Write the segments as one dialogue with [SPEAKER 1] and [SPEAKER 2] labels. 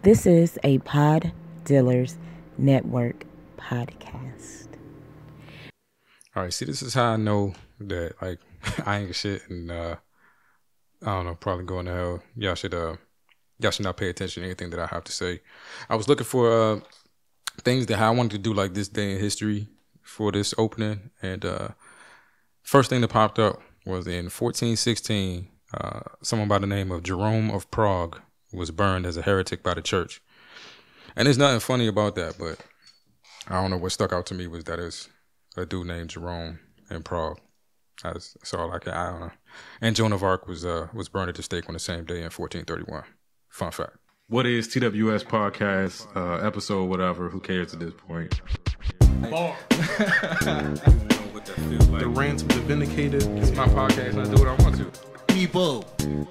[SPEAKER 1] This is a Pod Dealers Network podcast.
[SPEAKER 2] All right, see, this is how I know that, like, I ain't shit, and I don't know, probably going to hell. Y'all should not pay attention to anything that I have to say. I was looking for things that I wanted to do, like this day in history for this opening, and first thing that popped up was in 1416. Someone by the name of Jerome of Prague was burned as a heretic by the church. And there's nothing funny about that, but I don't know, what stuck out to me was that it's a dude named Jerome in Prague. That's all I don't know. And Joan of Arc was burned at the stake on the same day in 1431. Fun fact.
[SPEAKER 3] What is TWS podcast, episode, whatever, who cares at this point?
[SPEAKER 2] Bar.
[SPEAKER 3] The rants of the vindicated.
[SPEAKER 2] It's my podcast and I do what I want to.
[SPEAKER 4] People,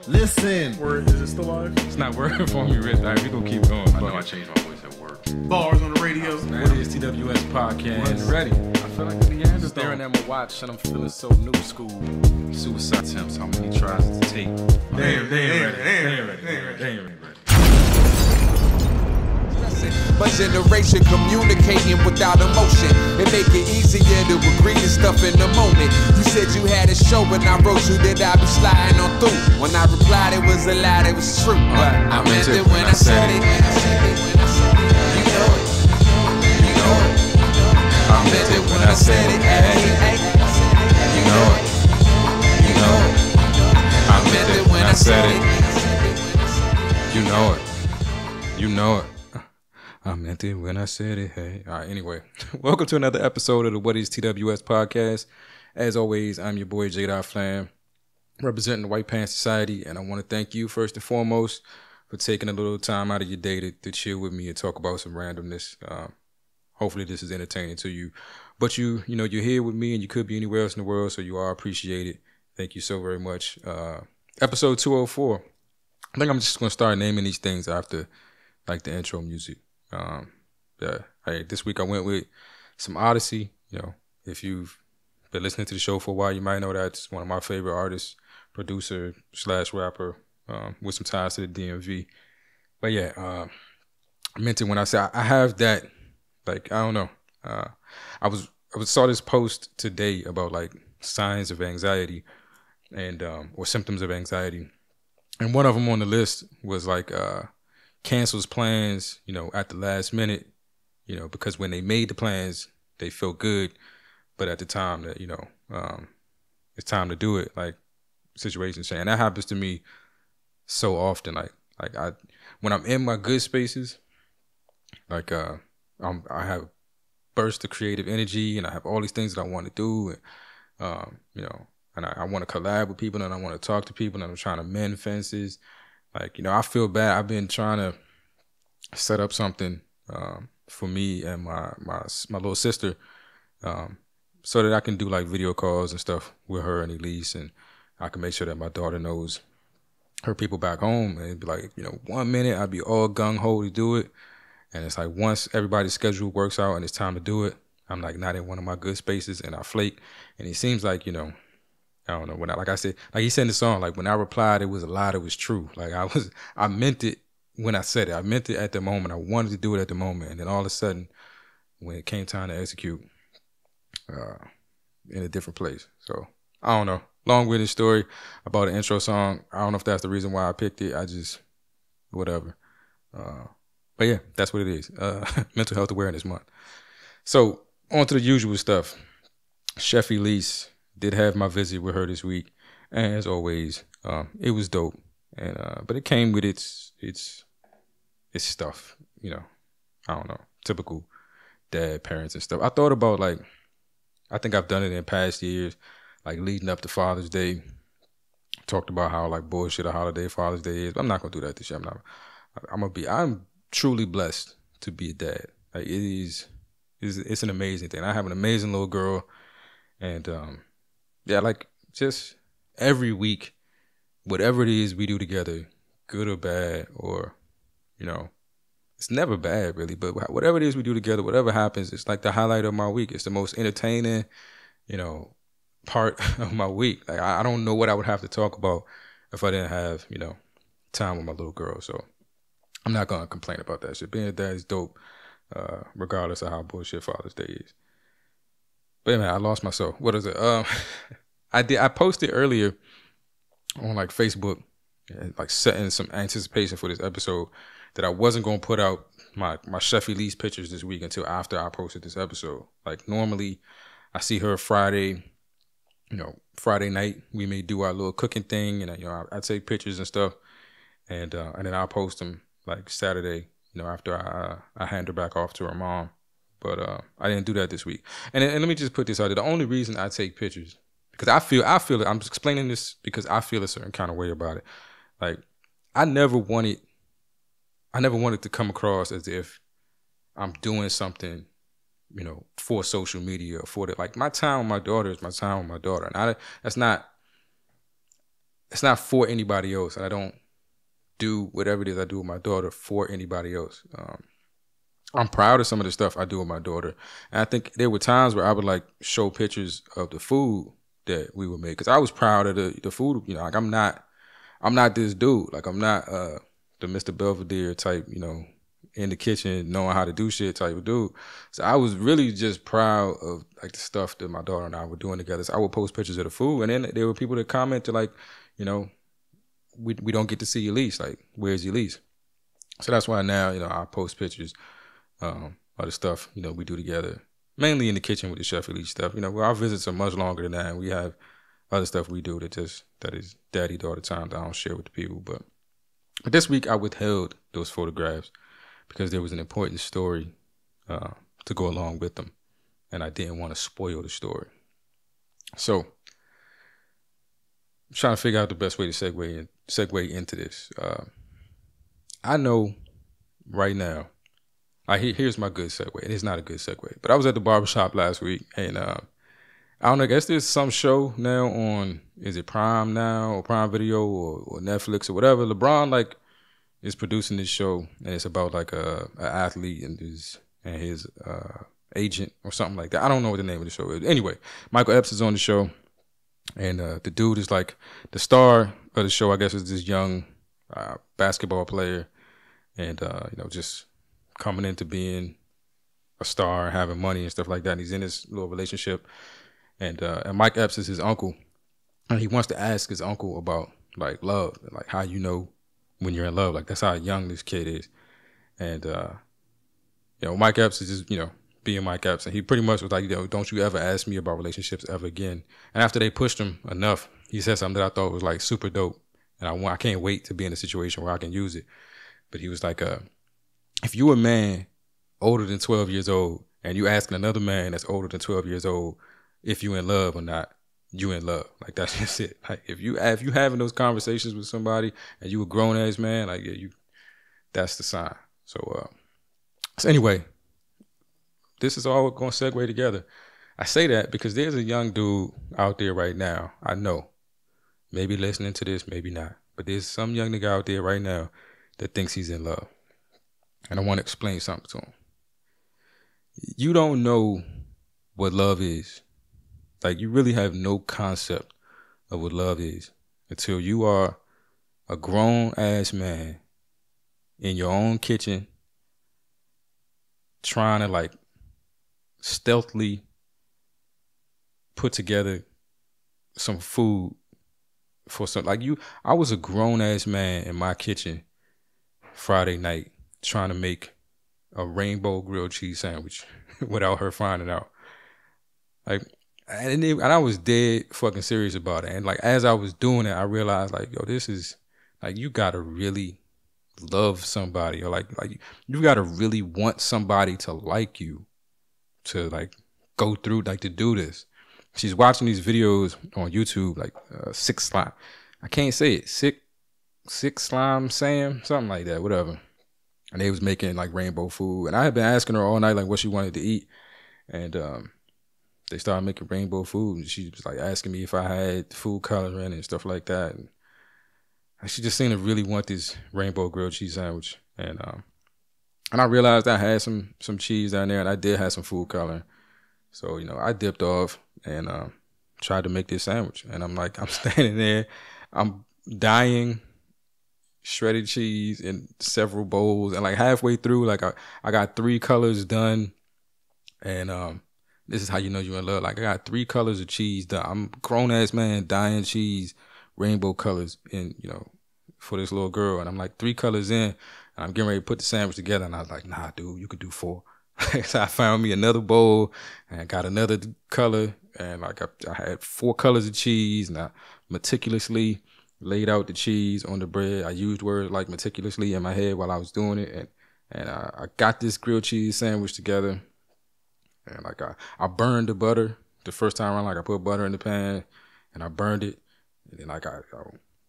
[SPEAKER 4] listen.
[SPEAKER 3] Is it still live?
[SPEAKER 2] It's not working for me, Rich. Right, we gonna keep going.
[SPEAKER 3] I know I changed my voice at work.
[SPEAKER 4] Bars on the radio.
[SPEAKER 3] What is TWS podcast?
[SPEAKER 2] Ready. I feel like a Neanderthal.
[SPEAKER 3] Staring at my watch and I'm feeling so new school. Suicide attempts, how many tries to take? They ain't ready.
[SPEAKER 5] My generation communicating without emotion. It make it easier to agree to stuff in the moment. You said you had a show and I wrote you that I be sliding on through. When I replied it was a lie, it was true. But I meant it when I said it. You know it. You know it. I meant it when I said it. You know it. You know it. I meant it when I said it.
[SPEAKER 2] You know it. You know it. I meant it when I said it. Hey. All right, anyway. Welcome to another episode of the What is TWS podcast. As always, I'm your boy, Flan, representing the White Pants Society. And I want to thank you, first and foremost, for taking a little time out of your day to chill with me and talk about some randomness. Hopefully this is entertaining to you. But you're here with me and you could be anywhere else in the world, so you are appreciated. Thank you so very much. Episode 204. I think I'm just going to start naming these things after, like, the intro music. This week I went with some Odyssey. If you've been listening to the show for a while, you might know that's one of my favorite artists, producer / rapper, with some ties to the DMV. But yeah, I meant it when I said I have that. Like, I don't know. I saw this post today about, like, signs of anxiety and or symptoms of anxiety, and one of them on the list was like cancels plans, at the last minute, because when they made the plans, they felt good, but at the time that, it's time to do it, like, situations change. And that happens to me so often. When I'm in my good spaces, like, I have bursts of creative energy and I have all these things that I want to do, and, and I want to collab with people and I want to talk to people and I'm trying to mend fences. Like, I feel bad. I've been trying to set up something for me and my little sister so that I can do, like, video calls and stuff with her and Elise, and I can make sure that my daughter knows her people back home. And it'd be like, 1 minute I'd be all gung-ho to do it, and it's like once everybody's schedule works out and it's time to do it, I'm, like, not in one of my good spaces and I flake. And it seems like, I don't know, when like I said, like he said in the song, like, when I replied, it was a lie that was true. Like, I meant it when I said it. I meant it at the moment. I wanted to do it at the moment. And then all of a sudden, when it came time to execute, in a different place. So, I don't know. Long-winded story about an intro song. I don't know if that's the reason why I picked it. I just, whatever. But yeah, that's what it is. Mental Health Awareness Month. So, on to the usual stuff. Chef Elise did have my visit with her this week, and as always, it was dope. And but it came with its stuff, I don't know, typical dad, parents and stuff. I thought about, like, I think I've done it in past years, like leading up to Father's Day. Talked about how, like, bullshit a holiday Father's Day is. But I'm not gonna do that this year. I'm truly blessed to be a dad. Like, it's an amazing thing. I have an amazing little girl, and like, just every week, whatever it is we do together, good or bad, or, it's never bad really, but whatever it is we do together, whatever happens, it's like the highlight of my week. It's the most entertaining, part of my week. Like, I don't know what I would have to talk about if I didn't have, time with my little girl. So I'm not gonna complain about that shit. Being a dad is dope, regardless of how bullshit Father's Day is. But yeah, man, I lost myself. What is it? I posted earlier on like Facebook, like setting some anticipation for this episode, that I wasn't gonna put out my Chef Elise pictures this week until after I posted this episode. Like normally, I see her Friday. Friday night we may do our little cooking thing, and I take pictures and stuff, and then I'll post them like Saturday. After I hand her back off to her mom. But I didn't do that this week. And let me just put this out there. The only reason I take pictures, because I feel it. I'm explaining this because I feel a certain kind of way about it. Like I never wanted to come across as if I'm doing something, for social media, or for the, like, my time with my daughter is my time with my daughter. And it's not for anybody else. And I don't do whatever it is I do with my daughter for anybody else. I'm proud of some of the stuff I do with my daughter. And I think there were times where I would like show pictures of the food that we would make, because I was proud of the food. Like I'm not this dude. Like I'm not the Mr. Belvedere type, in the kitchen knowing how to do shit type of dude. So I was really just proud of like the stuff that my daughter and I were doing together. So I would post pictures of the food, and then there were people that commented like, we don't get to see Elise. Like, where's Elise? So that's why now, I post pictures of the stuff, we do together, mainly in the kitchen with the Chef Elise stuff. Our visits are much longer than that, and we have other stuff we do that is daddy-daughter time that I don't share with the people. But this week I withheld those photographs because there was an important story to go along with them, and I didn't want to spoil the story. So I'm trying to figure out the best way to segue into this. I know right now, here's my good segue. And it's not a good segue, but I was at the barbershop last week, and I don't know, I guess there's some show now on, is it Prime now or Prime Video or Netflix or whatever. LeBron is producing this show, and it's about like a athlete and his agent or something like that. I don't know what the name of the show is. Anyway, Michael Epps is on the show, and the dude is like the star of the show. I guess is this young basketball player, and just coming into being a star and having money and stuff like that. And he's in this little relationship, and Mike Epps is his uncle, and he wants to ask his uncle about like love, like how when you're in love. Like that's how young this kid is. And Mike Epps is just being Mike Epps, and he pretty much was like, don't you ever ask me about relationships ever again. And after they pushed him enough, he said something that I thought was like super dope, and I can't wait to be in a situation where I can use it. But he was like, if you a man older than 12 years old and you asking another man that's older than 12 years old if you in love or not, you in love. Like that's just it. Like if you having those conversations with somebody and you a grown ass man, like that's the sign. So anyway, this is all going to segue together. I say that because there's a young dude out there right now. I know, maybe listening to this, maybe not, but there's some young nigga out there right now that thinks he's in love. And I want to explain something to him. You don't know what love is. Like, you really have no concept of what love is until you are a grown-ass man in your own kitchen trying to, like, stealthily put together some food for some, like, I was a grown-ass man in my kitchen Friday night trying to make a rainbow grilled cheese sandwich without her finding out. Like, and I was dead fucking serious about it. And like, as I was doing it, I realized like, yo, this is like, you gotta really love somebody, or like you gotta really want somebody to like you, to like go through, like to do this. She's watching these videos on YouTube, like Six Slime. I can't say it. Six Slime Sam, something like that, whatever. And they was making like rainbow food, and I had been asking her all night like what she wanted to eat, and they started making rainbow food, and she was like asking me if I had food coloring and stuff like that, and she just seemed to really want this rainbow grilled cheese sandwich, and I realized I had some cheese down there, and I did have some food coloring, so I dipped off and tried to make this sandwich, and I'm standing there, I'm dying shredded cheese in several bowls, and like halfway through, like I got 3 colors done, and this is how you know you're in love. Like I got 3 colors of cheese done. I'm a grown ass man dyeing cheese, rainbow colors, in for this little girl, and I'm like 3 colors in, and I'm getting ready to put the sandwich together, and I was like, nah, dude, you could do 4. So I found me another bowl and I got another color, and like I had 4 colors of cheese, and I meticulously laid out the cheese on the bread. I used words like meticulously in my head while I was doing it, and I got this grilled cheese sandwich together, and like I burned the butter the first time around. Like I put butter in the pan and I burned it, and then like I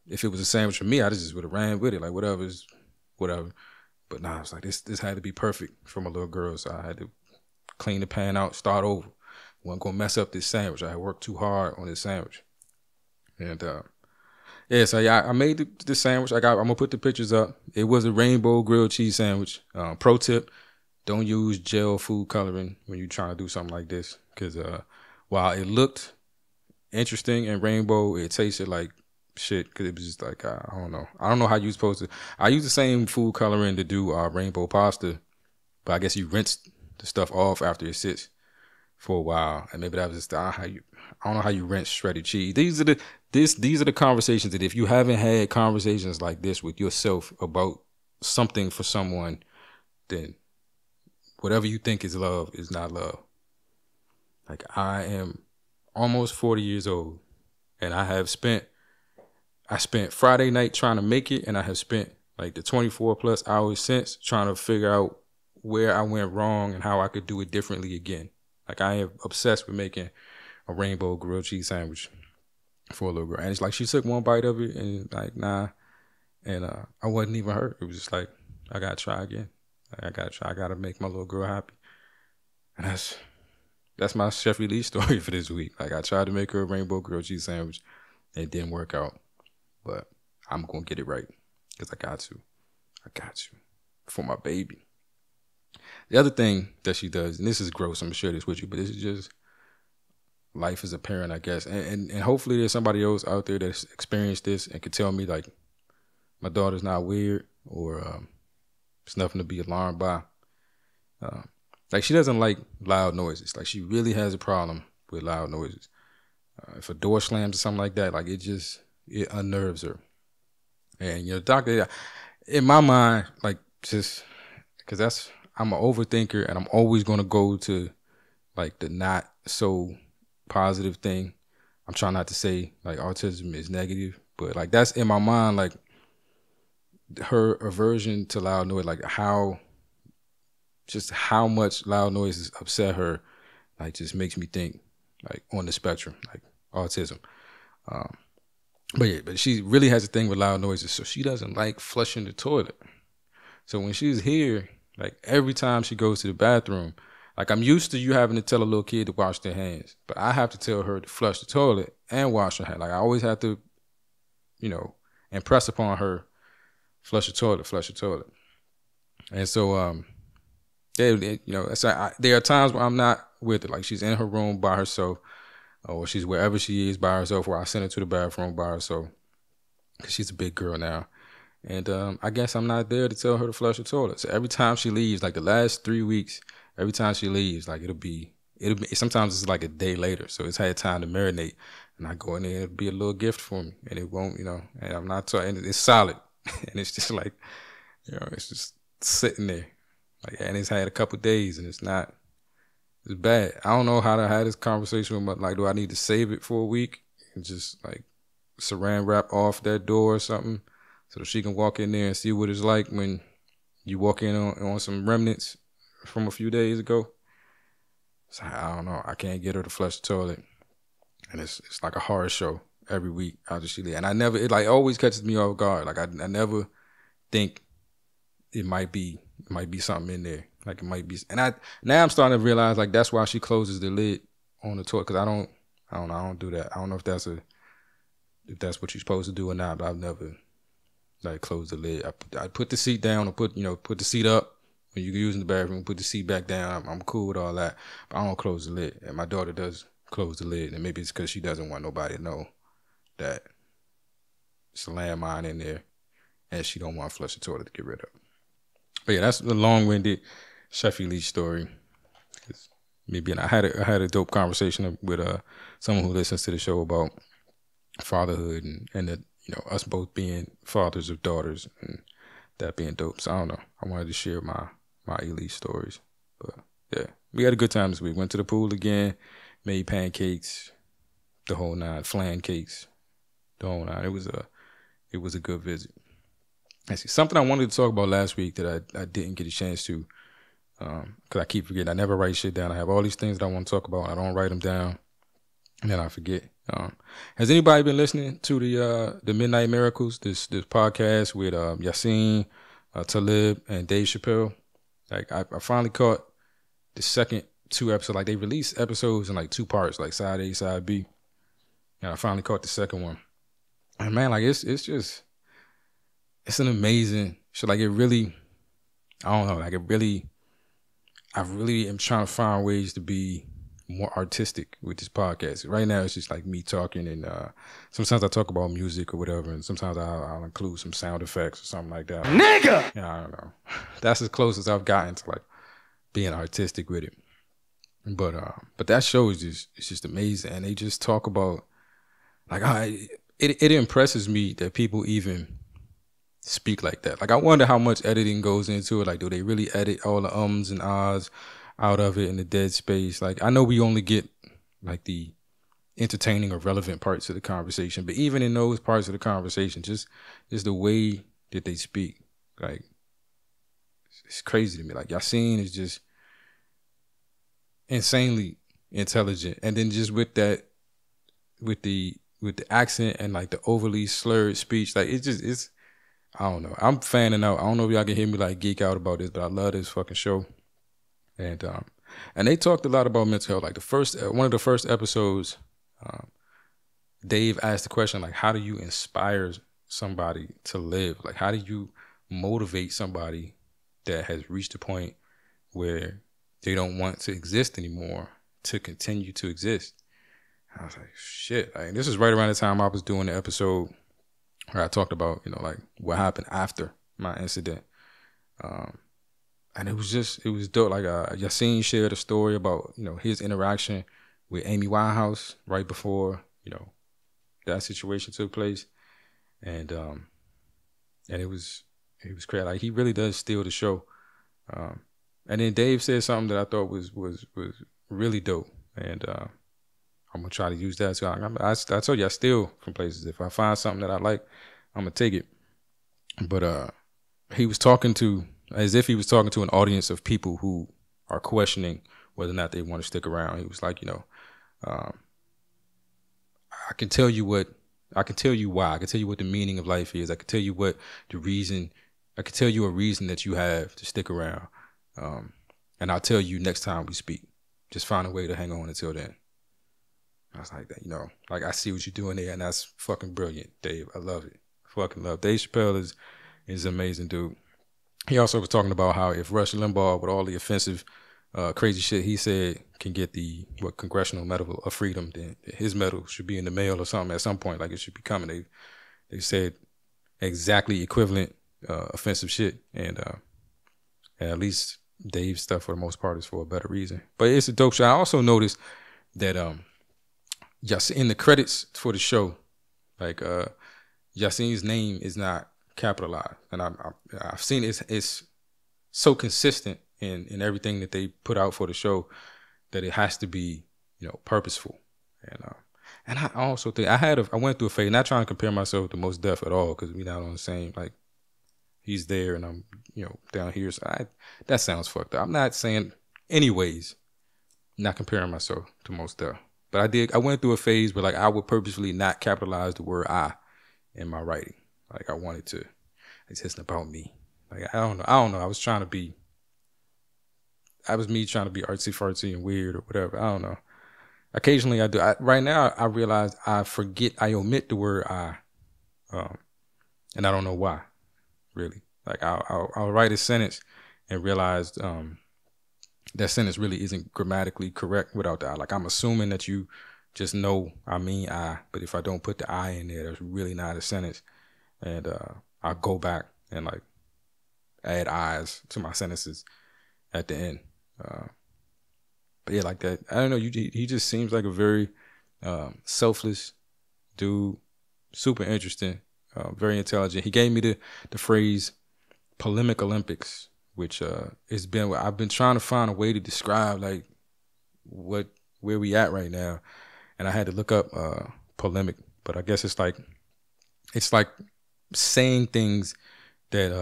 [SPEAKER 2] if it was a sandwich for me, I just would have ran with it, like whatever. But nah, I was like, this had to be perfect for my little girl, so I had to clean the pan out, start over. Wasn't gonna mess up this sandwich. I had worked too hard on this sandwich, and so I made the sandwich. I'm gonna put the pictures up. It was a rainbow grilled cheese sandwich. Pro tip: don't use gel food coloring when you're trying to do something like this, because while it looked interesting and rainbow, it tasted like shit, because it was just like I don't know how you supposed to. I use the same food coloring to do rainbow pasta, but I guess you rinse the stuff off after it sits for a while, and maybe that was just I don't know how you rinse shredded cheese. These are the conversations that if you haven't had conversations like this with yourself about something for someone, then whatever you think is love is not love. Like I am almost 40 years old, and I spent Friday night trying to make it, and I have spent like the 24 plus hours since trying to figure out where I went wrong and how I could do it differently again. Like I am obsessed with making a rainbow grilled cheese sandwich for a little girl. And it's like she took one bite of it and like, nah. And I wasn't even hurt. It was just like, I gotta try again. I gotta make my little girl happy. And that's my Chef Elise story for this week. Like I tried to make her a rainbow grilled cheese sandwich. And it didn't work out. But I'm going to get it right, because I got to. For my baby. The other thing that she does, and this is gross, I'm going to share this with you, but this is just life as a parent, I guess. And hopefully there's somebody else out there that's experienced this and could tell me, like, my daughter's not weird, or it's nothing to be alarmed by. Like, she doesn't like loud noises. Like, she really has a problem with loud noises. If a door slams or something like that, like, it unnerves her. And, doctor, in my mind, like, just, because I'm an overthinker, and I'm always going to go to, like, the not so positive thing. I'm trying not to say, like, autism is negative, but, like, that's in my mind, like, her aversion to loud noise, like, how much loud noises upset her, like, just makes me think, like, on the spectrum, like, autism. But she really has a thing with loud noises, so she doesn't like flushing the toilet. So when she's here, like every time she goes to the bathroom, like I'm used to you having to tell a little kid to wash their hands, but I have to tell her to flush the toilet and wash her hands. Like I always have to, impress upon her, flush the toilet. And so, there are times where I'm not with her, like she's in her room by herself, or she's wherever she is by herself, or I send her to the bathroom by herself, because she's a big girl now. And I guess I'm not there to tell her to flush the toilet. So every time she leaves, like the last 3 weeks, every time she leaves, like it'll be sometimes it's like a day later, so it's had time to marinate, and I go in there, it'll be a little gift for me, and it won't, and I'm not talking, it's solid, and it's just like, it's just sitting there, like, and it's had a couple days, and it's bad. I don't know how to have this conversation with my, like, do I need to save it for a week and just like saran wrap off that door or something, so she can walk in there and see what it's like when you walk in on some remnants from a few days ago. So I don't know. I can't get her to flush the toilet, and it's like a horror show every week after she leaves. And it like always catches me off guard. Like I never think it might be something in there. Like it might be. And now I'm starting to realize, like, that's why she closes the lid on the toilet, because I don't do that. I don't know if that's what you're supposed to do or not, but I've never like closed the lid. I put the seat down, or put the seat up. When you're using the bathroom, put the seat back down. I'm cool with all that, but I don't close the lid. And my daughter does close the lid, and maybe it's because she doesn't want nobody to know that it's a landmine in there, and she don't want to flush the toilet to get rid of. But yeah, that's the long-winded Chef Elise story. Maybe I had a dope conversation with someone who listens to the show about fatherhood and that, you know, us both being fathers of daughters and that being dope. So I don't know. I wanted to share my Elise stories. But yeah, we had a good time this week. Went to the pool again, made pancakes, the whole nine, flan cakes, the whole nine. It was a good visit. Something I wanted to talk about last week that I didn't get a chance to, because I keep forgetting. I never write shit down. I have all these things that I want to talk about. I don't write them down, and then I forget. Has anybody been listening to the Midnight Miracles, this podcast with Yassine, Talib, and Dave Chappelle? Like I finally caught the second 2 episodes. Like they release episodes in like 2 parts, like side A, side B, and I finally caught the second one. And man, like it's an amazing show. Like it really, I don't know. Like I really am trying to find ways to be more artistic with this podcast. Right now, it's just like me talking, and sometimes I talk about music or whatever, and sometimes I'll include some sound effects or something like that. Nigga! Yeah, I don't know. That's as close as I've gotten to like being artistic with it. But that show is just amazing, and they just talk about like it impresses me that people even speak like that. Like I wonder how much editing goes into it. Like, do they really edit all the ums and ahs out of it in the dead space? Like, I know we only get like the entertaining or relevant parts of the conversation, but even in those parts of the conversation, just the way that they speak, like it's crazy to me. Like Yassine is just insanely intelligent, and then just with the accent and like the overly slurred speech, like it's I don't know. I'm fanning out. I don't know if y'all can hear me like geek out about this, but I love this fucking show. And they talked a lot about mental health. Like one of the first episodes, Dave asked the question, like, how do you inspire somebody to live? Like, how do you motivate somebody that has reached a point where they don't want to exist anymore to continue to exist? I was like, shit. Like, this is right around the time I was doing the episode where I talked about, you know, like what happened after my incident. And it was dope. Like Yassine shared a story about, you know, his interaction with Amy Winehouse right before, you know, that situation took place. And it was crazy. Like he really does steal the show. And then Dave said something that I thought was really dope. And I'm gonna try to use that. So I told you I steal from places. If I find something that I like, I'm gonna take it. But he was talking to, as if he was talking to an audience of people who are questioning whether or not they want to stick around. He was like, you know, I can tell you why. I can tell you what the meaning of life is. I can tell you what the reason. I can tell you a reason that you have to stick around. And I'll tell you next time we speak. Just find a way to hang on until then. I was like, that, you know, like I see what you're doing there, and that's fucking brilliant, Dave. I love it. Fucking love. Dave Chappelle is an amazing dude. He also was talking about how if Rush Limbaugh, with all the offensive, crazy shit he said, can get the Congressional Medal of Freedom, then his medal should be in the mail or something at some point. Like it should be coming. They said exactly equivalent offensive shit, and at least Dave's stuff for the most part is for a better reason. But it's a dope show. I also noticed that in the credits for the show, like Yassine's name is not capitalized, and I've seen it's so consistent in everything that they put out for the show that it has to be, you know, purposeful. And I also think I went through a phase, not trying to compare myself to Mos Def at all, because we're not on the same, like he's there and I'm, you know, down here. So that sounds fucked up. I'm not saying, anyways, not comparing myself to Mos Def. But I went through a phase where like I would purposefully not capitalize the word I in my writing. Like I wanted to, it's just about me. Like I don't know. I was me trying to be artsy fartsy and weird or whatever. I don't know. Occasionally I do. Right now I realize I omit the word I, and I don't know why, really. Like I'll write a sentence and realize that sentence really isn't grammatically correct without the I. Like I'm assuming that you just know I mean I, but if I don't put the I in there, that's really not a sentence. And I go back and like add eyes to my sentences at the end. But yeah, like that. I don't know. He just seems like a very selfless dude, super interesting, very intelligent. He gave me the phrase polemic Olympics, which I've been trying to find a way to describe like where we at right now, and I had to look up polemic, but I guess it's like saying things that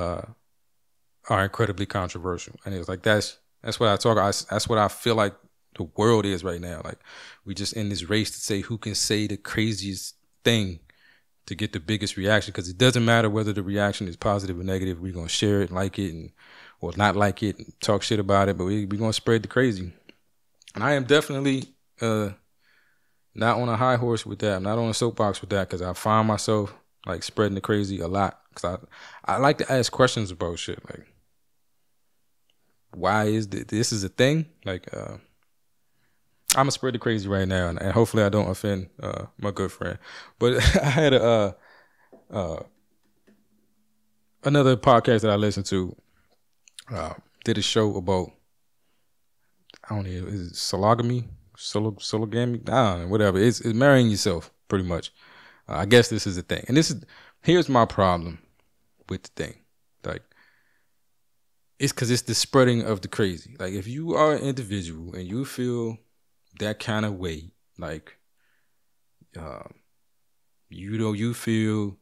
[SPEAKER 2] are incredibly controversial, and it's like that's what that's what I feel like the world is right now. Like we just in this race to say who can say the craziest thing to get the biggest reaction, because it doesn't matter whether the reaction is positive or negative. We're gonna share it, like it, or not like it, and talk shit about it, but we're gonna spread the crazy. And I am definitely not on a high horse with that. I'm not on a soapbox with that, because I find myself like spreading the crazy a lot, because I like to ask questions about shit, like why is this is a thing? Like I'm gonna spread the crazy right now, and hopefully I don't offend my good friend. But I had another podcast that I listened to did a show about, I don't know, is it sologamy, sologamy? I don't know, whatever. It's marrying yourself, pretty much. I guess this is a thing, and here's my problem with the thing, like. It's because it's the spreading of the crazy. Like if you are an individual and you feel that kind of way, like you feel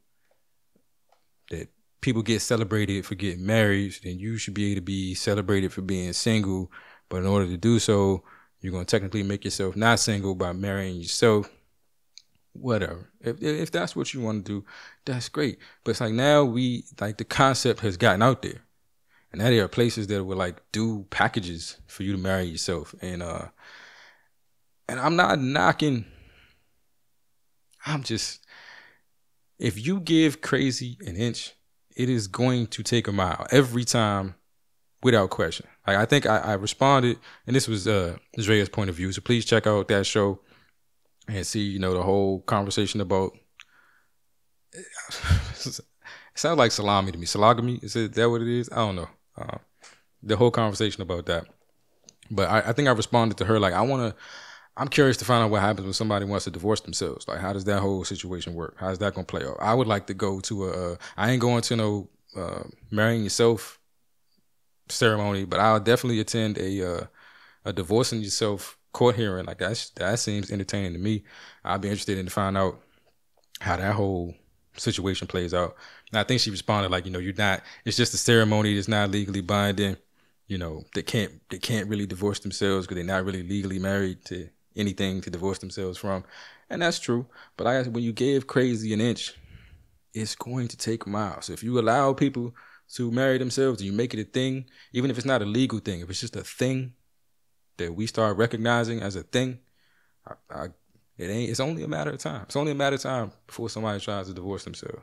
[SPEAKER 2] that people get celebrated for getting married, then you should be able to be celebrated for being single. But in order to do so, you're gonna technically make yourself not single by marrying yourself. Whatever. If that's what you want to do, that's great. But it's like now the concept has gotten out there. And now there are places that will like do packages for you to marry yourself. And I'm not knocking. I'm just, if you give crazy an inch, it is going to take a mile every time without question. Like I think I responded, and this was Drea's point of view. So please check out that show and see, the whole conversation about, it sounds like salami to me. Sologamy, is that what it is? I don't know. The whole conversation about that. But I think I responded to her like, I'm curious to find out what happens when somebody wants to divorce themselves. Like, how does that whole situation work? How's that going to play out? I would like to go to I ain't going to no marrying yourself ceremony, but I'll definitely attend a divorcing yourself court hearing. Like that seems entertaining to me. I'd be interested in to find out how that whole situation plays out. And I think she responded like, you're not, it's just a ceremony that's not legally binding. They can't really divorce themselves because they're not really legally married to anything to divorce themselves from. And that's true. But when you give crazy an inch, it's going to take miles. So if you allow people to marry themselves and you make it a thing, even if it's not a legal thing, if it's just a thing that we start recognizing as a thing, it's only a matter of time. It's only a matter of time before somebody tries to divorce themselves.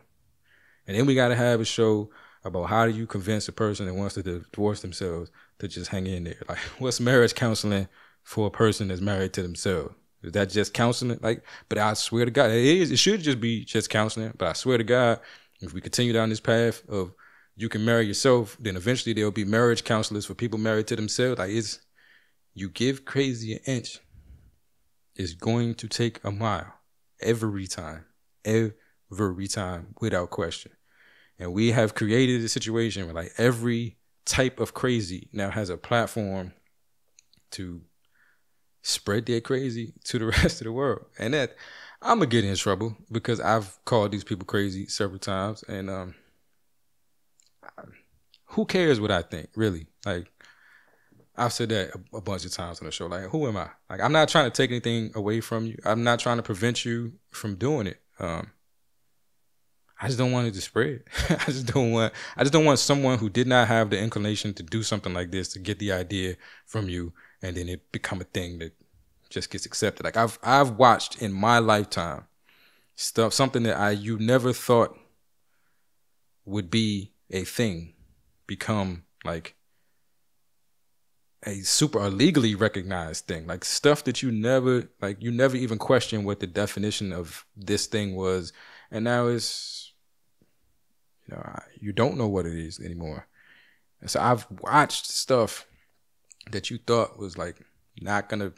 [SPEAKER 2] And then we got to have a show about how do you convince a person that wants to divorce themselves to just hang in there. Like, what's marriage counseling for a person that's married to themselves? Is that just counseling? Like, but I swear to God, it should just be just counseling. But I swear to God, if we continue down this path of you can marry yourself, then eventually there'll be marriage counselors for people married to themselves. Like, you give crazy an inch, it's going to take a mile every time, without question. And we have created a situation where like every type of crazy now has a platform to spread their crazy to the rest of the world. And that I'm gonna get in trouble because I've called these people crazy several times. And who cares what I think, really? Like, I've said that a bunch of times on the show. Like, who am I? Like, I'm not trying to take anything away from you. I'm not trying to prevent you from doing it. I just don't want it to spread. I just don't want someone who did not have the inclination to do something like this to get the idea from you, and then it become a thing that just gets accepted. Like I've watched in my lifetime something that you never thought would be a thing become like a legally recognized thing. Like stuff that you never even questioned what the definition of this thing was, and now it's You don't know what it is anymore. And so I've watched stuff that you thought was like not gonna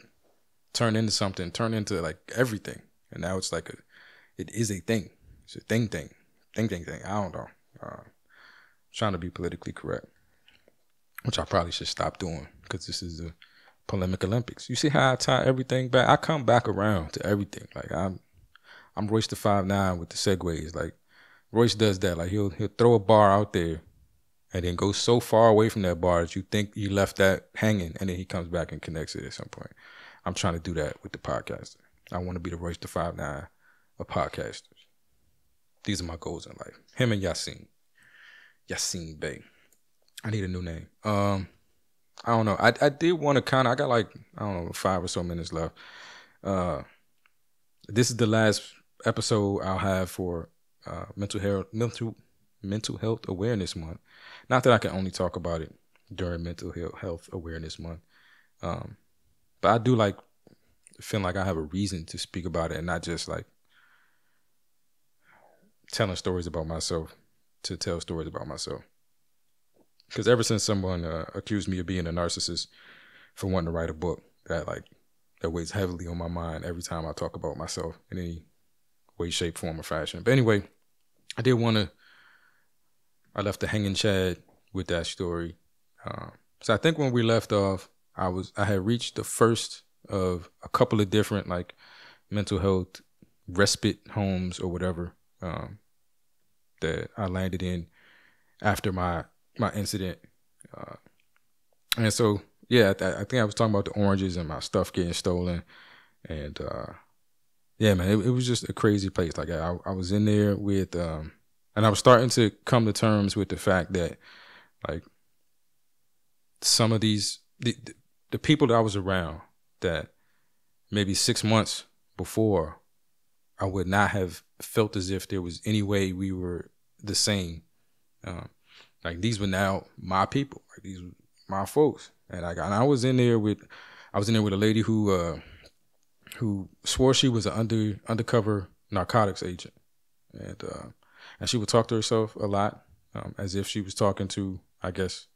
[SPEAKER 2] turn into something, turn into like everything, and now it's like it is a thing. It's a thing. I don't know. Trying to be politically correct, which I probably should stop doing because this is the polemic Olympics. You see how I tie everything back? I come back around to everything. Like I'm Royce the 5'9" with the segues. Like Royce does that. Like he'll throw a bar out there and then go so far away from that bar that you think he left that hanging, and then he comes back and connects it at some point. I'm trying to do that with the podcaster. I want to be the Royce the 5'9" of podcasters. These are my goals in life. Him and Yassine Bey. I need a new name. I don't know. I did want to I got like, I don't know, 5 or so minutes left. This is the last episode I'll have for mental health awareness month. Not that I can only talk about it during mental health awareness month. But I do like feeling like I have a reason to speak about it and not just like telling stories about myself to tell stories about myself. Because ever since someone accused me of being a narcissist for wanting to write a book, that weighs heavily on my mind every time I talk about myself in any way, shape, form, or fashion. But anyway, I left the hanging Chad with that story. So I think when we left off, I had reached the first of a couple of different like mental health respite homes or whatever that I landed in after my incident. And so, yeah, I think I was talking about the oranges and my stuff getting stolen. And yeah, man, it was just a crazy place. Like I was in there with, and I was starting to come to terms with the fact that like some of these, the people that I was around that maybe 6 months before, I would not have felt as if there was any way we were the same. Like these were now my people, like these were my folks, and I was in there with a lady who swore she was an undercover narcotics agent, and she would talk to herself a lot, as if she was talking to, I guess,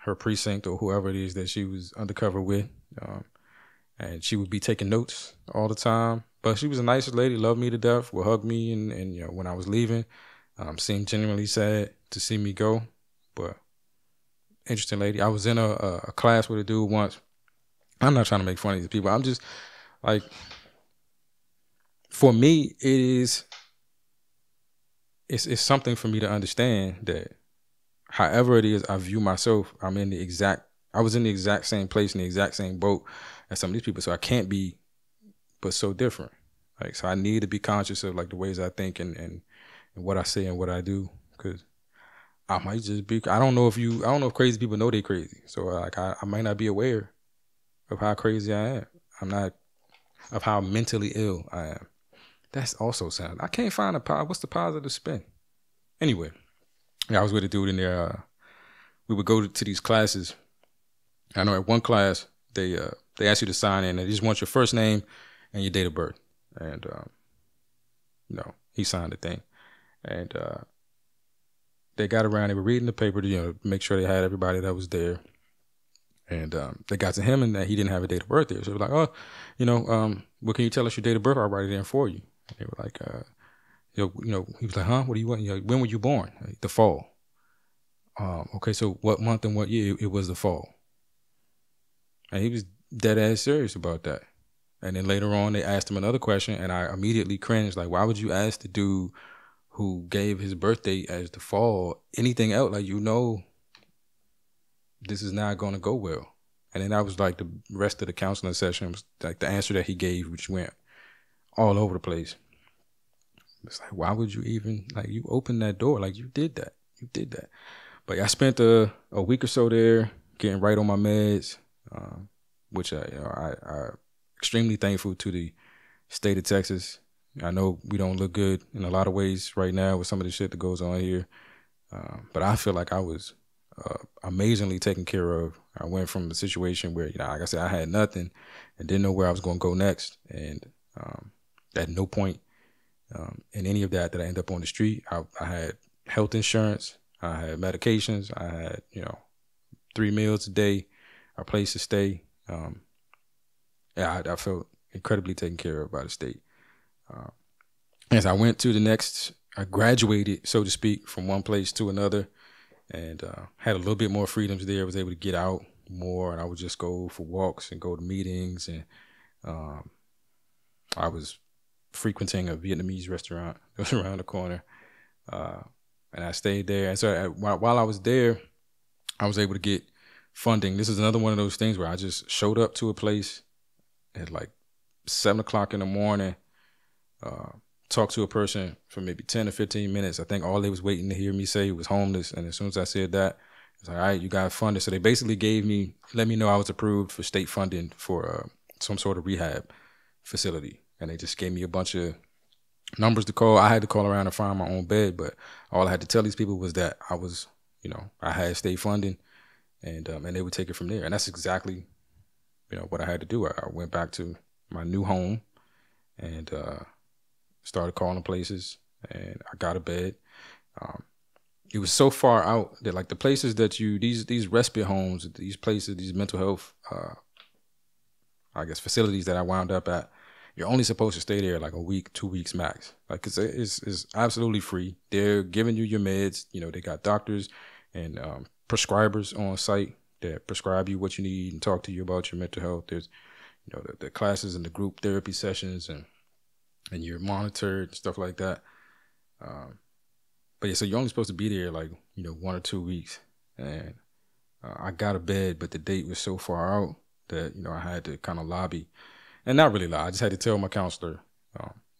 [SPEAKER 2] her precinct or whoever it is that she was undercover with, and she would be taking notes all the time. But she was a nice lady, loved me to death, would hug me, and you know, when I was leaving, seemed genuinely sad to see me go. But interesting lady. I was in a class with a dude once. I'm not trying to make fun of these people. I'm just like, for me, it's something for me to understand that however it is I view myself, I was in the exact same place, in the exact same boat as some of these people. So I can't be but so different. Like, so I need to be conscious of like the ways I think and what I say and what I do, because I might just be, I don't know if crazy people know they crazy. So like I might not be aware of how crazy I am. I'm not, of how mentally ill I am. That's also sound. I can't find what's the positive spin? Anyway, yeah, I was with a dude in there. We would go to these classes. I know at one class they ask you to sign in. They just want your first name and your date of birth. And he signed the thing. And they got around. They were reading the paper to make sure they had everybody that was there. And they got to him and that he didn't have a date of birth there. So they were like, oh, well, can you tell us your date of birth? I'll write it in for you. And they were like, he was like, huh? What do you want? When were you born? Like, the fall. Okay, so what month and what year? It was the fall. And he was dead ass serious about that. And then later on, they asked him another question, and I immediately cringed. Like, why would you ask the dude who gave his birthday as the fall anything else? Like, this is not going to go well. And then that was like the rest of the counseling session was like the answer that he gave, which went all over the place. It's like, why would you even, like, you opened that door? Like, you did that. But I spent a week or so there getting right on my meds, which I extremely thankful to the state of Texas. I know we don't look good in a lot of ways right now with some of the shit that goes on here. But I feel like I was amazingly taken care of. I went from a situation where, like I said, I had nothing and didn't know where I was going to go next. And at no point in any of that I ended up on the street. I had health insurance. I had medications. I had, 3 meals a day, a place to stay. I felt incredibly taken care of by the state. As I went to I graduated, so to speak, from one place to another, and had a little bit more freedoms there. I was able to get out more, and I would just go for walks and go to meetings, and I was frequenting a Vietnamese restaurant that was around the corner, and I stayed there. And so while I was there, I was able to get funding. This is another one of those things where I just showed up to a place at like 7 o'clock in the morning, talked to a person for maybe 10 or 15 minutes. I think all they was waiting to hear me say was homeless. And as soon as I said that, it's like, all right, you got funded. So they basically let me know I was approved for state funding for some sort of rehab facility. And they just gave me a bunch of numbers to call. I had to call around and find my own bed, but all I had to tell these people was that I was, I had state funding, and they would take it from there. And that's exactly, what I had to do. I went back to my new home and started calling places, and I got a bed. It was so far out that like the places that these respite homes, these places, these mental health, facilities that I wound up at, you're only supposed to stay there like a week, 2 weeks max. Like it's absolutely free. They're giving you your meds. They got doctors and prescribers on site that prescribe you what you need and talk to you about your mental health. There's, the classes and the group therapy sessions, and you're monitored and stuff like that. But yeah, so you're only supposed to be there like, 1 or 2 weeks. And I got a bed, but the date was so far out that, I had to kind of lobby. And not really lie. I just had to tell my counselor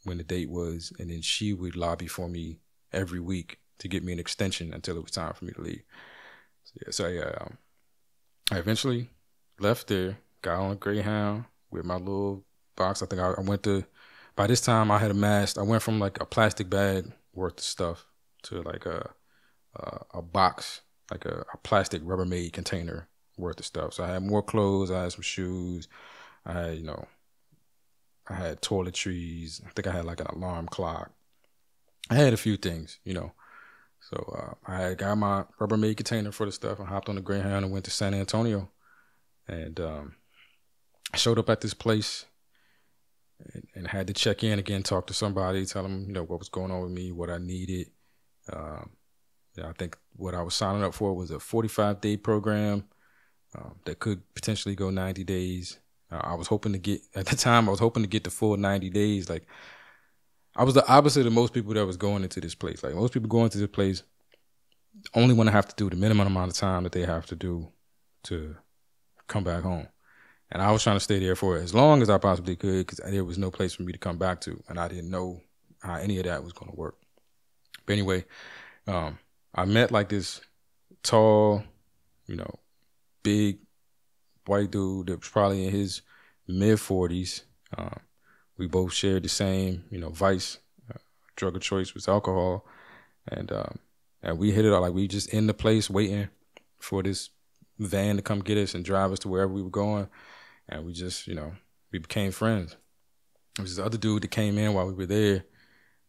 [SPEAKER 2] when the date was, and then she would lobby for me every week to get me an extension until it was time for me to leave. I eventually left there, got on a Greyhound with my little box. I think I went to, by this time I had amassed, I went from like a plastic bag worth of stuff to like a box, like a plastic Rubbermaid container worth of stuff. So I had more clothes, I had some shoes, I had, I had toiletries. I think I had like an alarm clock. I had a few things, So I had got my Rubbermaid container for the stuff. I hopped on the Greyhound and went to San Antonio. And I showed up at this place and had to check in again, talk to somebody, tell them, what was going on with me, what I needed. I think what I was signing up for was a 45-day program that could potentially go 90 days. I was hoping to get the full 90 days. Like, I was the opposite of most people that was going into this place. Like, most people going into this place only want to have to do the minimum amount of time that they have to do to come back home. And I was trying to stay there for as long as I possibly could, because there was no place for me to come back to. And I didn't know how any of that was going to work. But anyway, I met like this tall, big white dude that was probably in his mid-40s. We both shared the same, vice. Drug of choice was alcohol. And we hit it all. Like, we just in the place waiting for this van to come get us and drive us to wherever we were going. And we just, we became friends. There was this other dude that came in while we were there.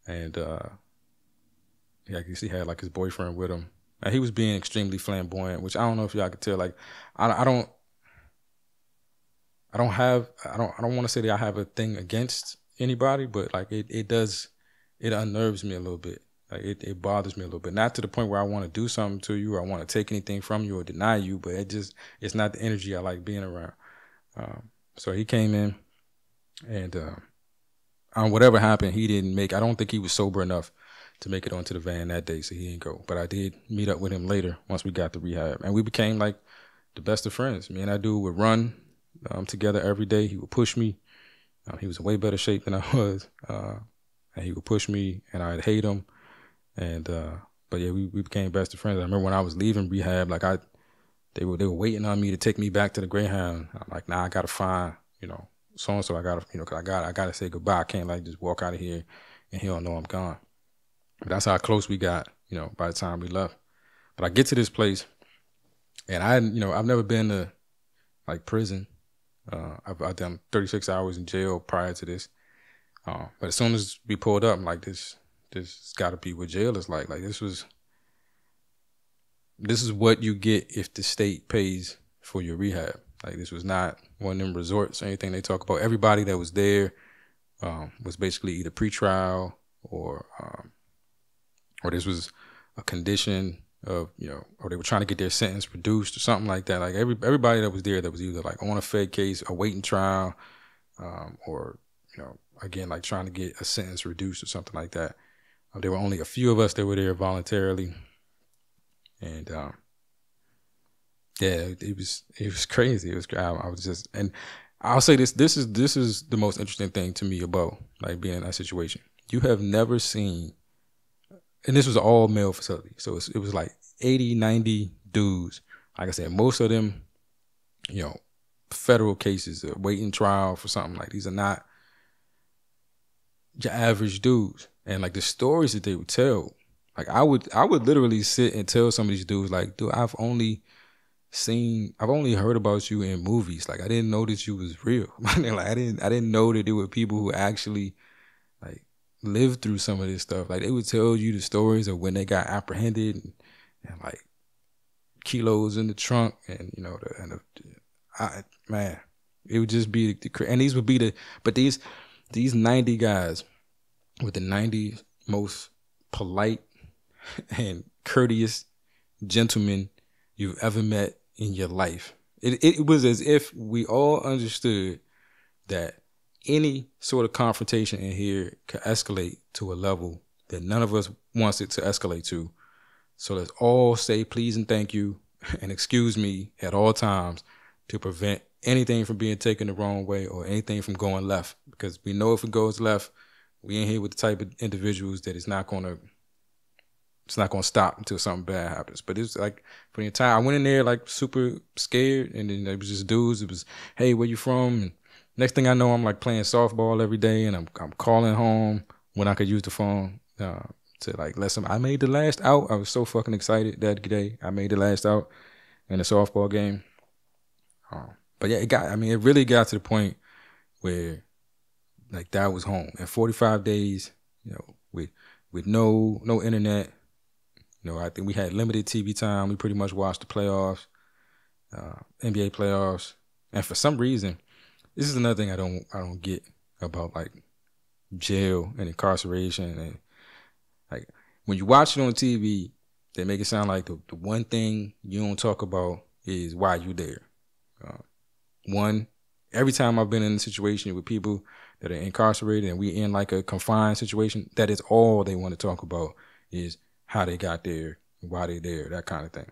[SPEAKER 2] And I guess he had like his boyfriend with him. And he was being extremely flamboyant, which I don't know if y'all could tell. Like, I don't want to say that I have a thing against anybody, but like it unnerves me a little bit. Like it bothers me a little bit. Not to the point where I want to do something to you or I want to take anything from you or deny you, but it's not the energy I like being around. So he came in and whatever happened, I don't think he was sober enough to make it onto the van that day, so he didn't go. But I did meet up with him later once we got to rehab. And we became like the best of friends. Me and that dude would run together every day. He would push me. He was in way better shape than I was. And he would push me, and I'd hate him. And but yeah, we became best of friends. I remember when I was leaving rehab, like they were waiting on me to take me back to the Greyhound. I'm like, nah, I gotta find, so and so. I gotta, cause I gotta say goodbye. I can't like just walk out of here and he don't know I'm gone. But that's how close we got, by the time we left. But I get to this place, and I've never been to like prison. I've done 36 hours in jail prior to this. But as soon as we pulled up, I'm like, this got to be what jail is like. Like, this was this is what you get if the state pays for your rehab. Like, this was not one of them resorts or anything they talk about. Everybody that was there was basically either pretrial or this was a condition of, or they were trying to get their sentence reduced or something like that. Like, everybody that was there that was either like on a Fed case, awaiting trial, or, again, like trying to get a sentence reduced or something like that. There were only a few of us that were there voluntarily. And yeah, it was crazy. It was, I was just, and I'll say this is the most interesting thing to me about like being in that situation. You have never seen, and this was an all male facility, so it was like 80, 90 dudes. Like I said, most of them, federal cases, waiting trial for something. Like, these are not your average dudes. And like the stories that they would tell, like I would literally sit and tell some of these dudes, like, dude, I've only heard about you in movies. Like, I didn't know that you was real. Like, I didn't know that there were people who actually like lived through some of this stuff. Like, they would tell you the stories of when they got apprehended and like kilos in the trunk, and man, it would just be and these would be these 90 guys with the 90 most polite and courteous gentlemen you've ever met in your life. It was as if we all understood that any sort of confrontation in here could escalate to a level that none of us wants it to escalate to. So let's all say please and thank you and excuse me at all times to prevent anything from being taken the wrong way or anything from going left. Because we know if it goes left, we ain't here with the type of individuals that it's not going to stop until something bad happens. But it's like, for the entire, I went in there like super scared, and then it was just dudes. It was, hey, where you from? And next thing I know, I'm like playing softball every day, and I'm calling home when I could use the phone to like let some. I made the last out. I was so fucking excited that day. I made the last out in the softball game. But yeah, it really got to the point where like that was home. And 45 days, with no internet. I think we had limited TV time. We pretty much watched the playoffs, NBA playoffs. And for some reason, this is another thing I don't get about like jail and incarceration. And like when you watch it on TV, they make it sound like the one thing you don't talk about is why you there. Every time I've been in a situation with people that are incarcerated and we in like a confined situation, that is all they want to talk about is how they got there, why they there, that kind of thing.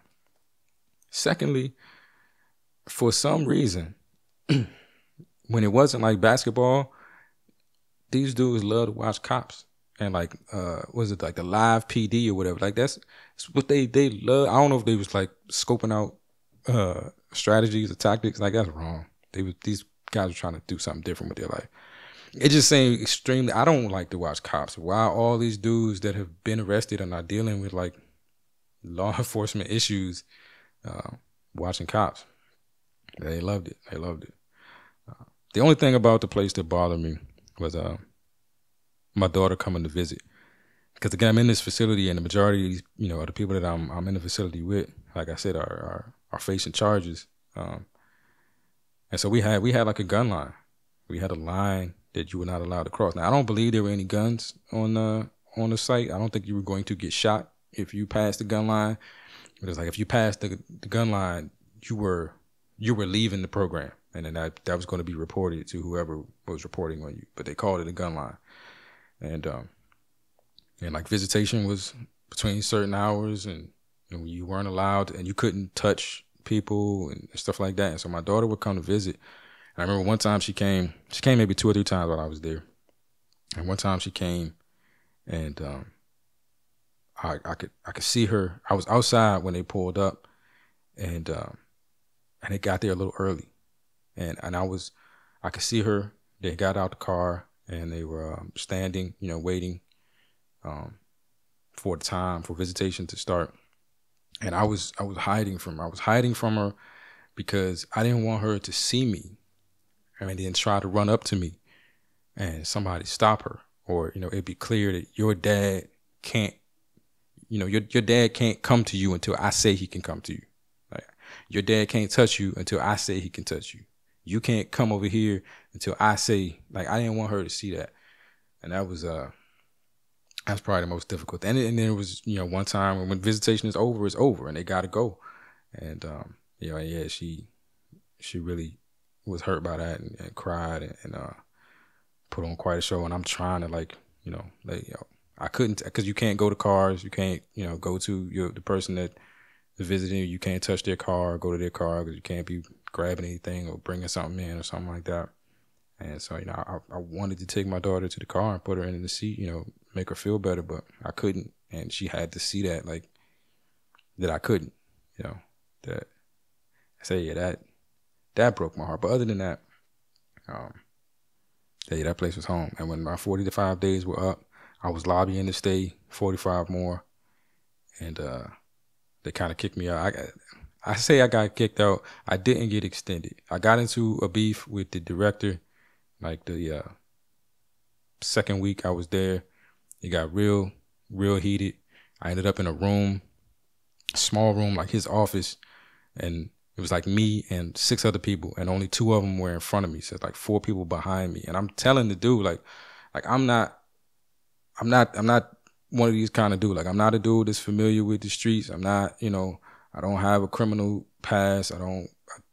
[SPEAKER 2] Secondly, for some reason, when it wasn't like basketball, these dudes love to watch Cops and like, was it like the live PD or whatever? Like that's what they love. I don't know if they was like scoping out strategies or tactics. Like that's wrong. These guys are trying to do something different with their life. It just seemed extremely. I don't like to watch Cops. Why all these dudes that have been arrested and are dealing with like law enforcement issues watching Cops? They loved it. The only thing about the place that bothered me was my daughter coming to visit. Because again, I'm in this facility, and the majority of these, of the people that I'm in the facility with, like I said, are facing charges. And so we had like a gun line. We had a line that you were not allowed to cross. Now, I don't believe there were any guns on the site. I don't think you were going to get shot if you passed the gun line. But it's like if you passed the gun line, you were leaving the program, and then that was going to be reported to whoever was reporting on you. But they called it a gun line, and like visitation was between certain hours, and you weren't allowed, and you couldn't touch people and stuff like that. And so my daughter would come to visit. And I remember one time she came maybe 2 or 3 times while I was there. And one time she came, and I could see her. I was outside when they pulled up, and they got there a little early, and I could see her. They got out the car and they were standing, waiting for the time for visitation to start. And I was hiding from her. I was hiding from her because I didn't want her to see me and then try to run up to me and somebody stop her, or it'd be clear that your dad can't you know, your dad can't come to you until I say he can come to you. Like, your dad can't touch you until I say he can touch you. You can't come over here until I say, like, I didn't want her to see that. And that's probably the most difficult. And then it was, you know, one time when visitation is over, it's over and they got to go. And, you know, yeah, she really was hurt by that and cried and put on quite a show. And I'm trying to, like, you know, I couldn't, because you can't go to cars. You can't, you know, go to the person that is visiting you. You can't touch their car or go to their car because you can't be grabbing anything or bringing something in or something like that. And so, you know, I wanted to take my daughter to the car and put her in the seat, you know, make her feel better, but I couldn't. And she had to see that, like, that I couldn't, you know, that I say, yeah, that broke my heart. But other than that, yeah, that place was home. And when my 45 days were up, I was lobbying to stay 45 more. And they kind of kicked me out. I say I got kicked out. I didn't get extended. I got into a beef with the director, like the second week I was there. It got real heated. I ended up in a room, a small room, like his office. And it was like me and 6 other people, and only 2 of them were in front of me. So it's like 4 people behind me. And I'm telling the dude, like I'm not one of these kind of dude. Like, I'm not a dude that's familiar with the streets. I'm not, you know, I don't have a criminal past. I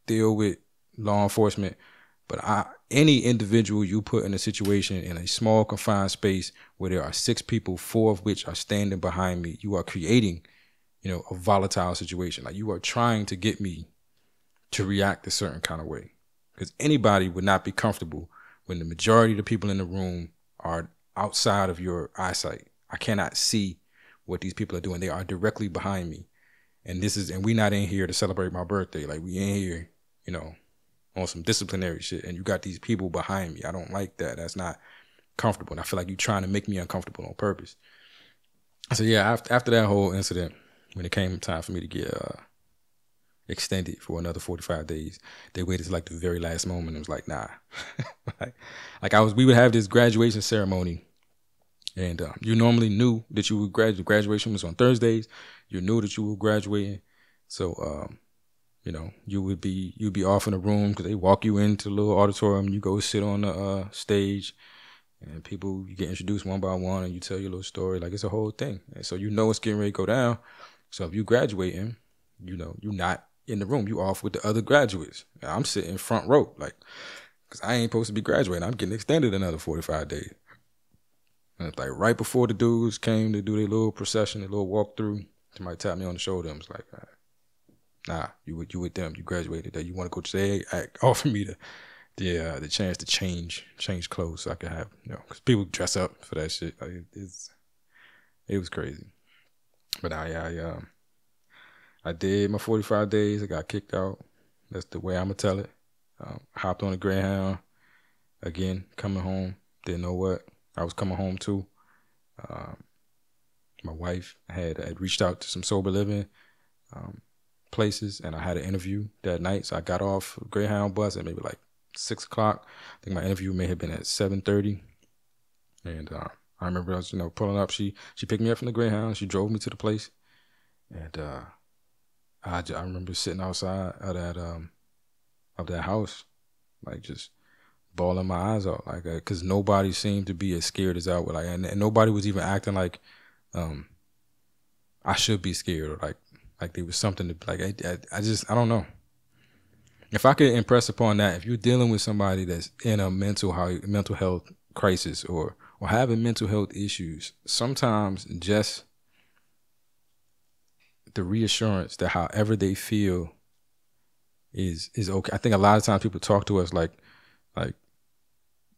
[SPEAKER 2] deal with law enforcement. But any individual you put in a situation in a small confined space where there are 6 people, 4 of which are standing behind me, you are creating, you know, a volatile situation. Like, you are trying to get me to react a certain kind of way. Because anybody would not be comfortable when the majority of the people in the room are outside of your eyesight. I cannot see what these people are doing. They are directly behind me. And we not in here to celebrate my birthday. Like, we in here, you know, on some disciplinary shit. And you got these people behind me. I don't like that. That's not comfortable. And I feel like you're trying to make me uncomfortable on purpose. So yeah, after that whole incident, when it came time for me to get extended for another 45 days, they waited to like the very last moment. It was like, nah. We would have this graduation ceremony. And you normally knew that you would graduate. Graduation was on Thursdays. You knew that you were graduating. So, you know, you'd be off in a room because they walk you into the little auditorium. You go sit on the stage, and people, you get introduced one by one, and you tell your little story. Like, it's a whole thing. And so you know it's getting ready to go down. So if you graduating, you know, you're not in the room. You off with the other graduates. And I'm sitting front row, like, because I ain't supposed to be graduating. I'm getting extended another 45 days. And it's like right before the dudes came to do their little procession, their little walkthrough, somebody tapped me on the shoulder and was like, nah, you with them. You graduated. That you want to go today? Offer me the chance to change clothes so I could have, you know, because people dress up for that shit. Like, it was crazy. But I did my 45 days. I got kicked out. That's the way I'm gonna tell it. Hopped on a Greyhound again, coming home. Didn't know what I was coming home to. My wife had reached out to some sober living places, and I had an interview that night. So I got off a Greyhound bus at maybe like 6 o'clock. I think my interview may have been at 7:30. And I remember I was, you know, pulling up. She picked me up from the Greyhound. She drove me to the place, and I remember sitting outside of that house, like just bawling my eyes out, like, because nobody seemed to be as scared as I was, like, and nobody was even acting like I should be scared, or like there was something to, like, I don't know. If I could impress upon that, if you're dealing with somebody that's in a mental health crisis or having mental health issues, sometimes just the reassurance that however they feel is okay. I think a lot of times people talk to us like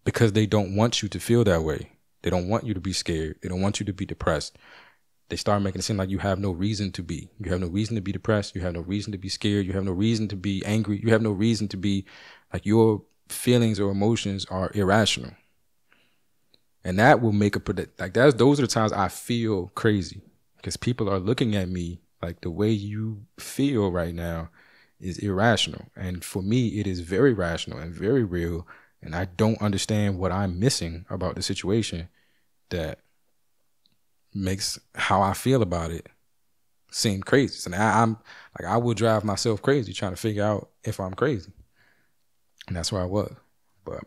[SPEAKER 2] because they don't want you to feel that way. They don't want you to be scared. They don't want you to be depressed. They start making it seem like you have no reason to be. You have no reason to be depressed. You have no reason to be scared. You have no reason to be angry. You have no reason to be, like, your feelings or emotions are irrational. And that will make those are the times I feel crazy, because people are looking at me like the way you feel right now is irrational. And for me, it is very rational and very real. And I don't understand what I'm missing about the situation that makes how I feel about it seem crazy. So now I'm like, I would drive myself crazy trying to figure out if I'm crazy. And that's where I was. But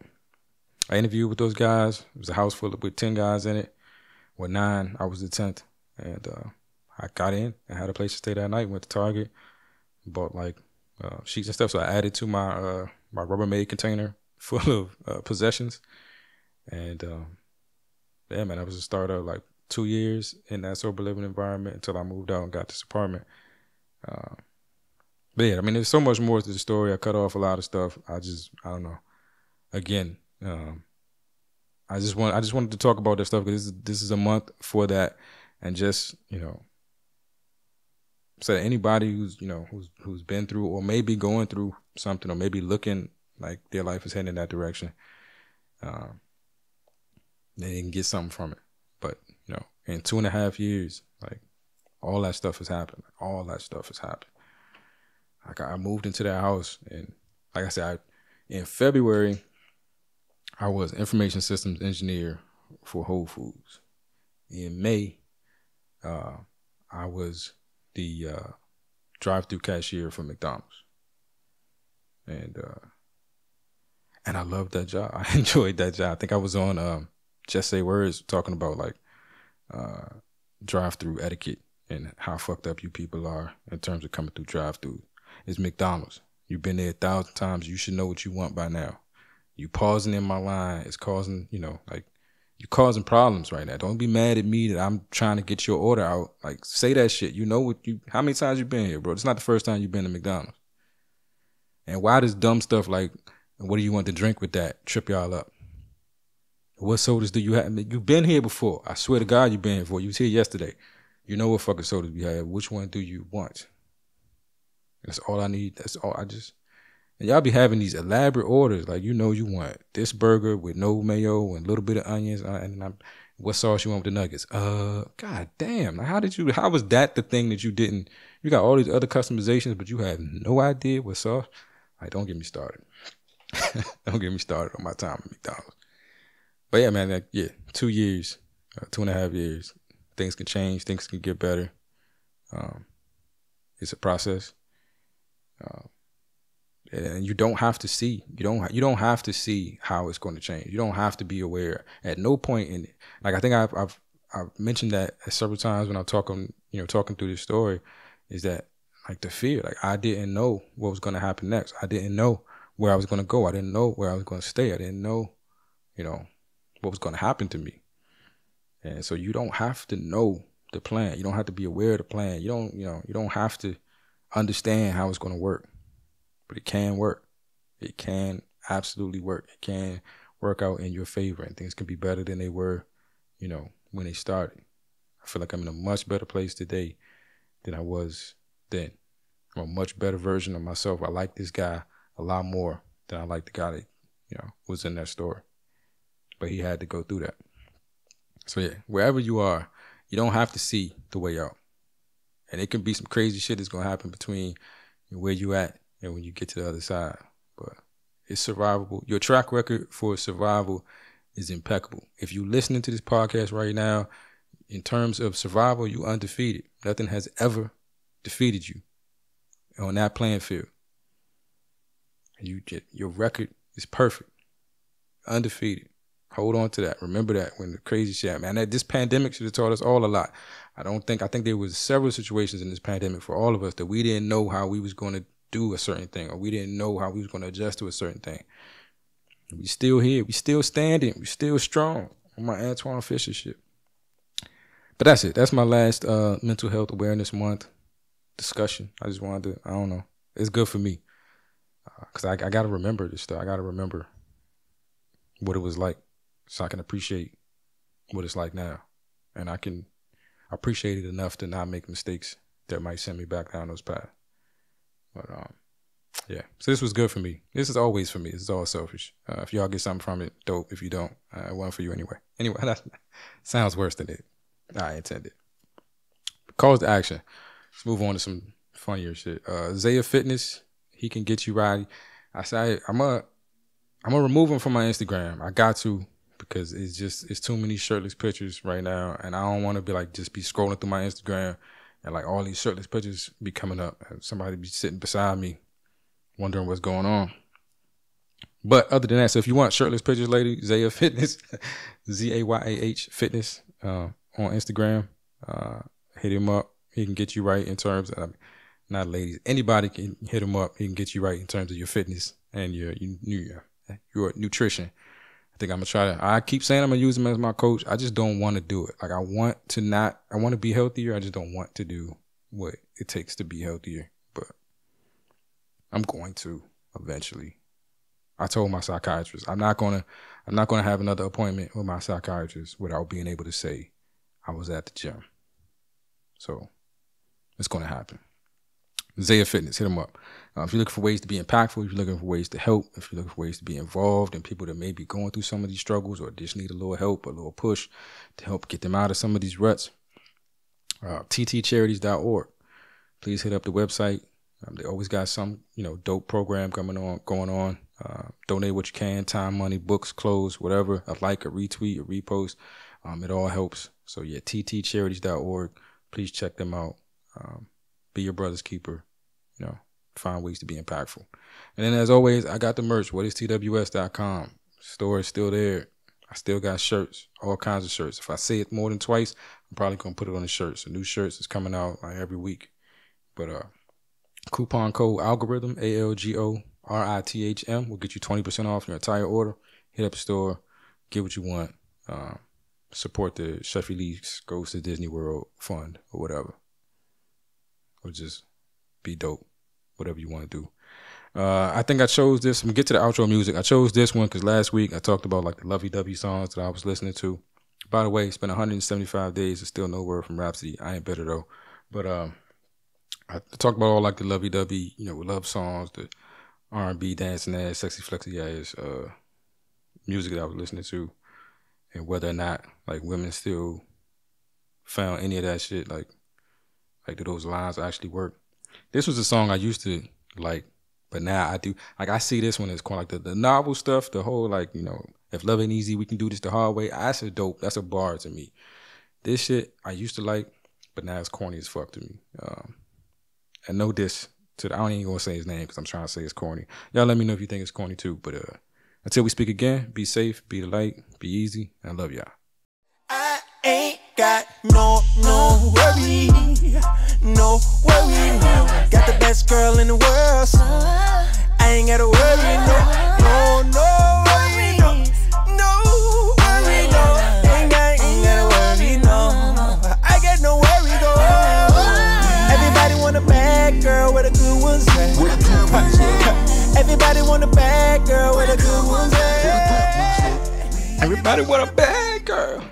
[SPEAKER 2] I interviewed with those guys. It was a house full with 10 guys in it. With 9, I was the 10th. And I got in and had a place to stay that night. Went to Target, bought like sheets and stuff. So I added to my my Rubbermaid container full of possessions. And yeah, man, that was the start of like 2 years in that sober living environment until I moved out and got this apartment. But yeah, I mean, there's so much more to the story. I cut off a lot of stuff. I don't know. Again, I just wanted to talk about that stuff because this is a month for that, and just, you know, so that anybody who's been through or maybe going through something or maybe looking like their life is heading in that direction, they can get something from it. But, you know, in 2.5 years, like, all that stuff has happened. All that stuff has happened. Like, I moved into that house, and like I said, in February, I was information systems engineer for Whole Foods. In May, I was the drive-through cashier for McDonald's. And I loved that job. I enjoyed that job. I think I was on Just Say Words talking about like drive-through etiquette and how fucked up you people are in terms of coming through drive-through. It's McDonald's. You've been there 1,000 times. You should know what you want by now. You pausing in my line is causing, you know, like, you're causing problems right now. Don't be mad at me that I'm trying to get your order out. Like, say that shit. You know how many times you been here, bro? It's not the first time you've been to McDonald's. And why does dumb stuff like, what do you want to drink with that, trip y'all up? What sodas do you have? You've been here before. I swear to God, you've been here before. You was here yesterday. You know what fucking sodas we have. Which one do you want? That's all I need. That's all I just... And y'all be having these elaborate orders. Like, you know you want this burger with no mayo and a little bit of onions. What sauce you want with the nuggets? God damn. Like, how was that the thing that you didn't... You got all these other customizations, but you have no idea what sauce? Like, don't get me started. Don't get me started on my time at McDonald's. But yeah, man, like, yeah, 2 years, 2.5 years. Things can change. Things can get better. It's a process. And you don't have to see. You don't have to see how it's going to change. You don't have to be aware. At no point in it. Like, I think I've mentioned that several times when I'm talking through this story, is that like the fear. Like, I didn't know what was going to happen next. I didn't know where I was going to go. I didn't know where I was going to stay. I didn't know, what was going to happen to me. And so you don't have to know the plan. You don't have to be aware of the plan. You don't have to understand how it's going to work. But it can work. It can absolutely work. It can work out in your favor, and things can be better than they were, when they started. I feel like I'm in a much better place today than I was then. I'm a much better version of myself. I like this guy a lot more than I like the guy that, was in that store. But he had to go through that. So yeah, wherever you are, you don't have to see the way out. And it can be some crazy shit that's going to happen between where you at and when you get to the other side. But it's survivable. Your track record for survival is impeccable. If you're listening to this podcast right now, in terms of survival, you undefeated. Nothing has ever defeated you on that playing field. Your record is perfect. Undefeated. Hold on to that. Remember that when the crazy shit, man. This pandemic should have taught us all a lot. I think there was several situations in this pandemic for all of us that we didn't know how we was going to do a certain thing, or we didn't know how we was going to adjust to a certain thing. We still here. We still standing. We still strong on my Antoine Fisher shit. But that's it. That's my last mental health awareness month discussion. I just wanted to, I don't know. It's good for me. Because I got to remember this stuff. I got to remember what it was like so I can appreciate what it's like now. And I can appreciate it enough to not make mistakes that might send me back down those paths. But yeah, so this was good for me. This is always for me. This is all selfish. If y'all get something from it, dope. If you don't, it wasn't for you anyway. Anyway, that sounds worse than it I intended. Calls to action. Let's move on to some funnier shit. Zaya Fitness, he can get you right. I say I'm gonna remove him from my Instagram. I got to, because it's too many shirtless pictures right now, and I don't want to be like just be scrolling through my Instagram and like all these shirtless pictures be coming up and somebody be sitting beside me wondering what's going on. But other than that, so if you want shirtless pictures, lady, Zaya Fitness, Zayah Fitness on Instagram, hit him up. He can get you right in terms of, not ladies, anybody can hit him up. He can get you right in terms of your fitness and your nutrition. I think I'm gonna try to. I keep saying I'm gonna use him as my coach. I just don't want to do it. Like I want to be healthier. I just don't want to do what it takes to be healthier. But I'm going to eventually. I told my psychiatrist I'm not gonna have another appointment with my psychiatrist without being able to say I was at the gym. So it's gonna happen. Zaya Fitness, hit them up. If you're looking for ways to be impactful, if you're looking for ways to help, if you're looking for ways to be involved in people that may be going through some of these struggles or just need a little help, a little push to help get them out of some of these ruts, ttcharities.org. Please hit up the website. They always got some, dope program going on. Donate what you can, time, money, books, clothes, whatever. A like, a retweet, a repost. It all helps. So yeah, ttcharities.org. Please check them out. Be your brother's keeper. Find ways to be impactful. And then as always, I got the merch. WhatIsTWS.com. Store is still there. I still got shirts, all kinds of shirts. If I say it more than twice, I'm probably going to put it on the shirts. So new shirts is coming out like every week. But coupon code algorithm, ALGORITHM, will get you 20% off your entire order. Hit up the store, get what you want. Support the Chef Elise Goes to Disney World Fund or whatever. Or just be dope, whatever you want to do. I think I chose this. I'm going to get to the outro music. I chose this one because last week I talked about like the lovey-dovey songs that I was listening to. By the way, it's been 175 days and still no word from Rhapsody. I ain't better though. But I talked about all like the lovey-dovey, love songs, the R&B dancing ass, sexy flexy ass music that I was listening to, and whether or not like women still found any of that shit like do those lines actually work. This was a song I used to like, but now I do. Like I see this one as kind of like the novel stuff, the whole like, if love ain't easy, we can do this the hard way. That's a dope. That's a bar to me. This shit I used to like, but now it's corny as fuck to me. And no diss to I don't even gonna say his name because I'm trying to say it's corny. Y'all let me know if you think it's corny too. But until we speak again, be safe, be the light, be easy, and I love y'all.
[SPEAKER 6] I ain't got no worry, no worry, no. Got the best girl in the world, so I ain't gotta worry, no worry, no worry, no. Ain't gotta worry, no. I got no worry, no. Everybody want a bad girl with a good one's at. Everybody want a bad girl with a good one's at.
[SPEAKER 2] Everybody want a bad girl.